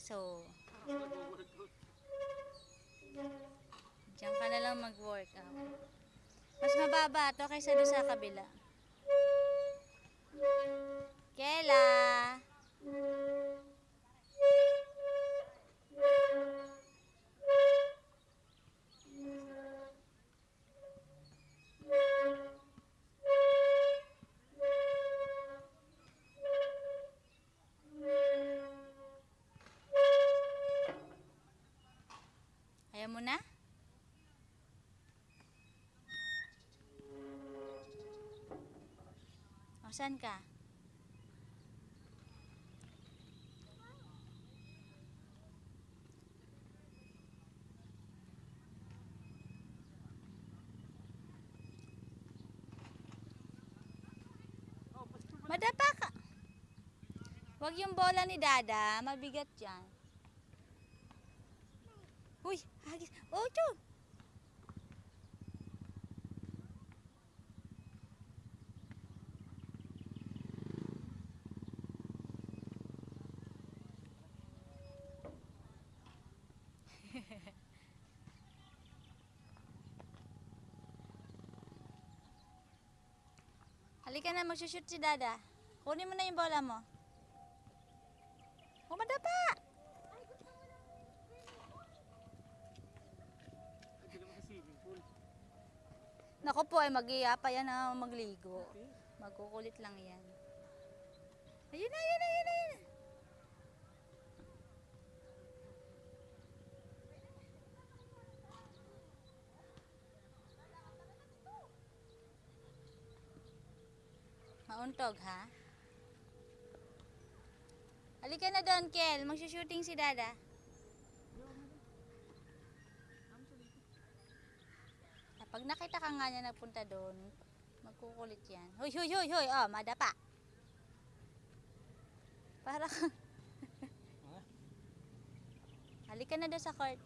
So, diyan ka na lang mag-workout. Mas mababa to kaysa doon sa kabila. Kela! Ayaw mo na? O, saan ka? Madapa ka. Huwag yung bola ni Dada. Mabigat yan. Uy, hagis. Oh, tiyo. Halika na, magsushoot si Dada. Kunin mo na yung bola mo. Oh, madapa! Naku po, ay mag-iya pa yan na magligo. Magkukulit lang yan. Ayun na, ayun na, ayun na, ayun na. Mauntog, ha? Halika na doon, Kel. Magsushooting si Dada. Pag nakita ka nga niya nagpunta doon, magkukulit yan. Huy, huy, huy, huy. Oh, madapa. Para ka. Halika na doon sa court.